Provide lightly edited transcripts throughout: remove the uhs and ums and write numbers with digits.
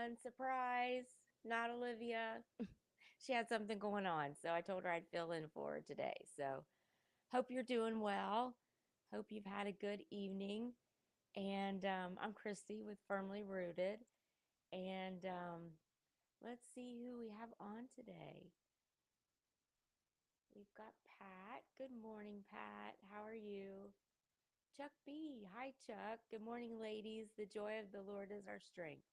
on. Surprise. Not Olivia. She had something going on, so I told her I'd fill in for her today. So, hope you're doing well. Hope you've had a good evening. And I'm Christy with Firmly Rooted. And let's see who we have on today. We've got Pat. Good morning, Pat. How are you? Chuck B. Hi, Chuck. Good morning, ladies. The joy of the Lord is our strength.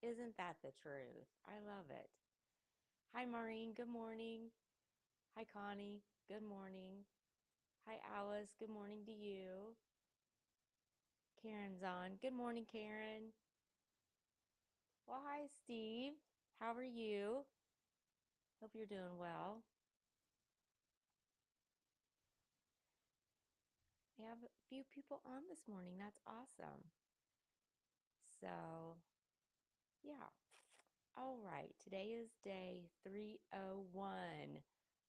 Isn't that the truth? I love it. Hi, Maureen. Good morning. Hi, Connie. Good morning. Hi, Alice. Good morning to you. Karen's on. Good morning, Karen. Well, hi, Steve. How are you? Hope you're doing well. We have a few people on this morning. That's awesome. So, yeah. All right. Today is day 301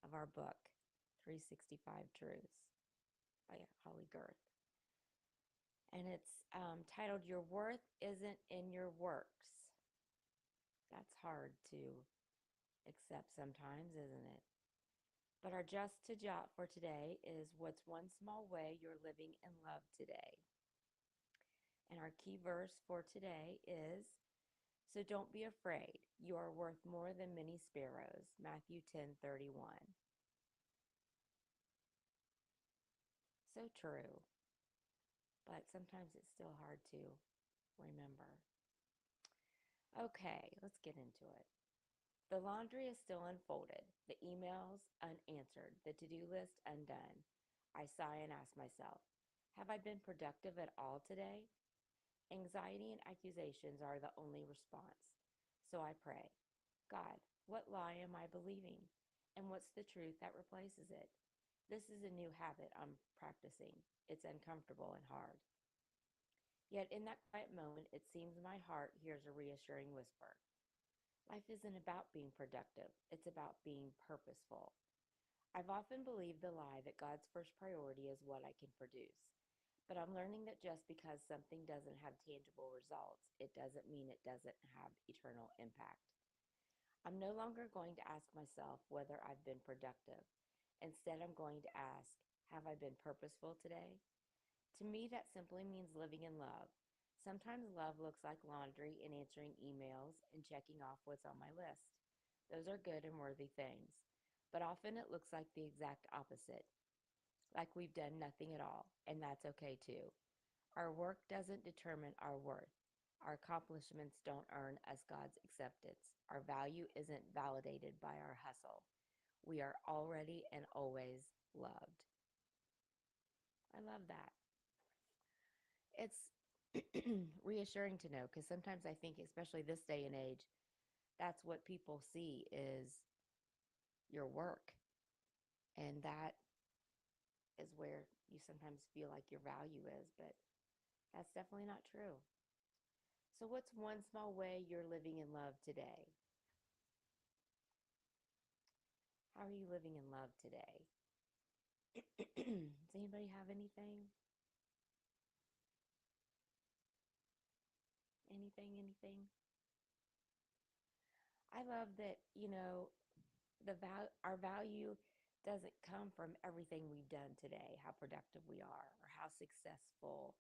of our book, 365 Truths by Holly Girth. And it's titled Your Worth Isn't in Your Works. That's hard to accept sometimes, isn't it? But our just to jot for today is what's one small way you're living in love today. And our key verse for today is so don't be afraid. You are worth more than many sparrows. Matthew 10:31. So true. But sometimes it's still hard to remember. Okay, let's get into it. The laundry is still unfolded, the emails unanswered, the to-do list undone. I sigh and ask myself, have I been productive at all today? Anxiety and accusations are the only response. So I pray, God, what lie am I believing? And what's the truth that replaces it? This is a new habit I'm practicing. It's uncomfortable and hard. Yet in that quiet moment, it seems my heart hears a reassuring whisper. Life isn't about being productive, it's about being purposeful. I've often believed the lie that God's first priority is what I can produce. But I'm learning that just because something doesn't have tangible results, it doesn't mean it doesn't have eternal impact. I'm no longer going to ask myself whether I've been productive. Instead, I'm going to ask, have I been purposeful today? To me, that simply means living in love. Sometimes love looks like laundry and answering emails and checking off what's on my list. Those are good and worthy things. But often it looks like the exact opposite, like we've done nothing at all, and that's okay too. Our work doesn't determine our worth. Our accomplishments don't earn us God's acceptance. Our value isn't validated by our hustle. We are already and always loved. I love that. It's reassuring to know because sometimes I think, especially this day and age, that's what people see is your work. And that is where you sometimes feel like your value is, but that's definitely not true. So, what's one small way you're living in love today? How are you living in love today? Does anybody have anything? Anything? I love that, our value doesn't come from everything we've done today, how productive we are, or how successful,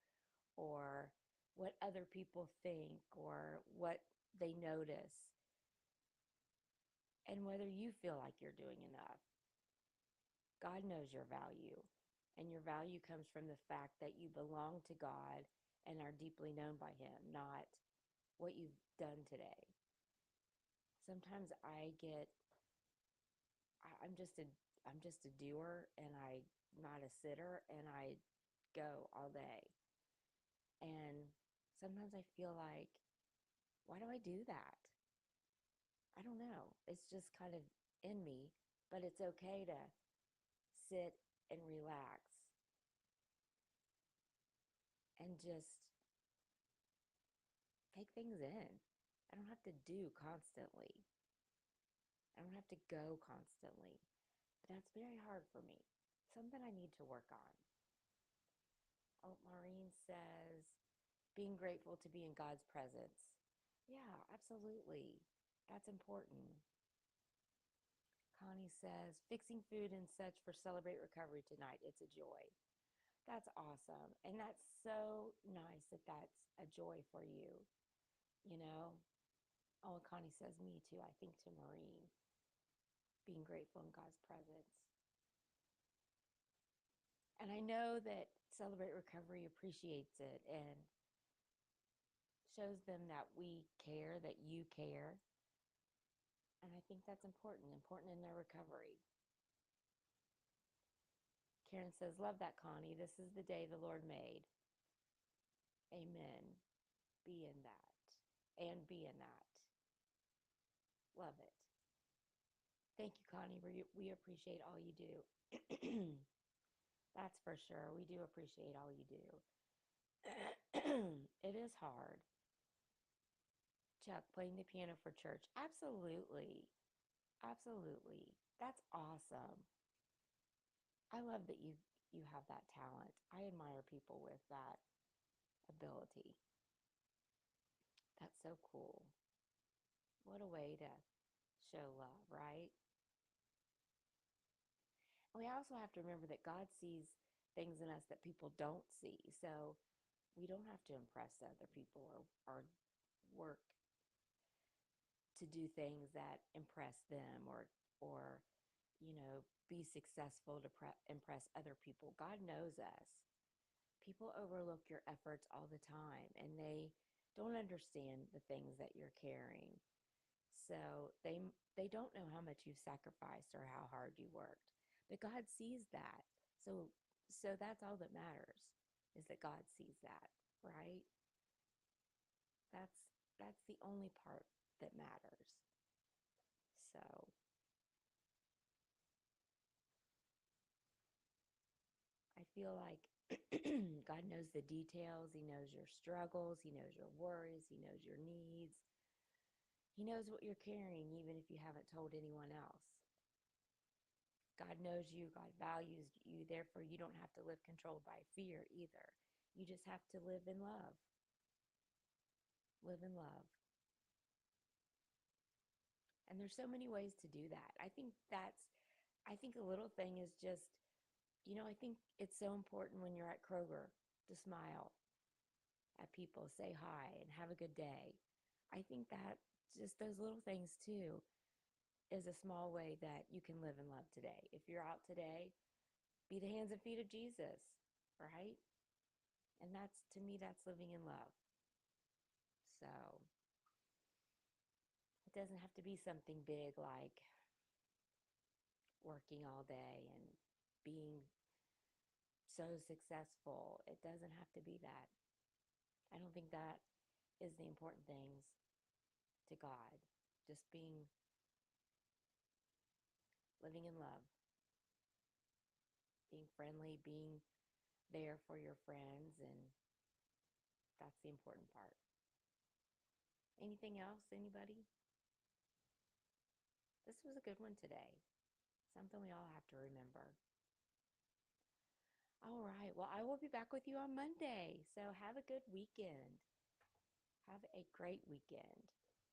or what other people think, or what they notice, and whether you feel like you're doing enough. God knows your value, and your value comes from the fact that you belong to God and are deeply known by Him, not what you've done today. Sometimes I'm just a doer, and I'm not a sitter, and I go all day. And sometimes I feel like, why do I do that? I don't know. It's just kind of in me, but it's okay to sit and relax and just take things in. I don't have to do constantly. I don't have to go constantly. But that's very hard for me. Something I need to work on. Oh, Maureen says, being grateful to be in God's presence. Yeah, absolutely. That's important. Connie says, fixing food and such for Celebrate Recovery tonight. It's a joy. That's awesome. And that's so nice that that's a joy for you, you know? Oh, and Connie says, me too. I think to Maureen, being grateful in God's presence. And I know that Celebrate Recovery appreciates it and shows them that we care, that you care. And I think that's important, important in their recovery. Karen says, love that, Connie. This is the day the Lord made. Amen. Be in that. And be in that. Love it. Thank you, Connie. We appreciate all you do. That's for sure. We do appreciate all you do. It is hard. Chuck, playing the piano for church. Absolutely. Absolutely. That's awesome. I love that you have that talent. I admire people with that ability. That's so cool. What a way to show love, right? And we also have to remember that God sees things in us that people don't see. So we don't have to impress other people or work to do things that impress them or be successful to impress other people. God knows us. People overlook your efforts all the time and they don't understand the things that you're carrying. So they don't know how much you've sacrificed or how hard you worked. But God sees that. So that's all that matters, is that God sees that, right? That's that's the only part that matters. So I feel like God knows the details. He knows your struggles. He knows your worries. He knows your needs. He knows what you're carrying, even if you haven't told anyone else. God knows you. God values you. Therefore, you don't have to live controlled by fear either. You just have to live in love. Live in love. And there's so many ways to do that. I think a little thing is just, I think it's so important when you're at Kroger to smile at people, say hi, and have a good day. I think that just those little things too is a small way that you can live in love today. If you're out today, be the hands and feet of Jesus, right? And that's, to me, that's living in love. So it doesn't have to be something big like working all day and being so successful. It doesn't have to be that. I don't think that is the important things to God. Just living in love, being friendly, being there for your friends, and that's the important part. Anything else, anybody? This was a good one today. Something we all have to remember. All right. Well, I will be back with you on Monday. So have a good weekend. Have a great weekend.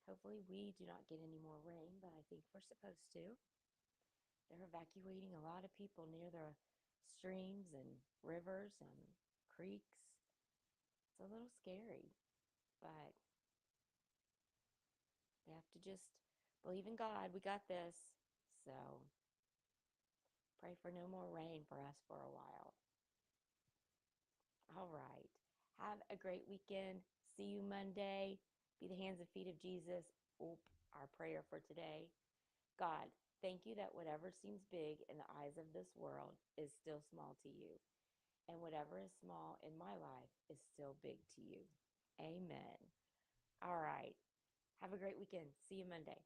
Hopefully we do not get any more rain, but I think we're supposed to. They're evacuating a lot of people near the streams and rivers and creeks. It's a little scary, but we have to just believe in God. We got this. So pray for no more rain for us for a while. All right. Have a great weekend. See you Monday. Be the hands and feet of Jesus. Our prayer for today. God, thank you that whatever seems big in the eyes of this world is still small to you. And whatever is small in my life is still big to you. Amen. All right. Have a great weekend. See you Monday.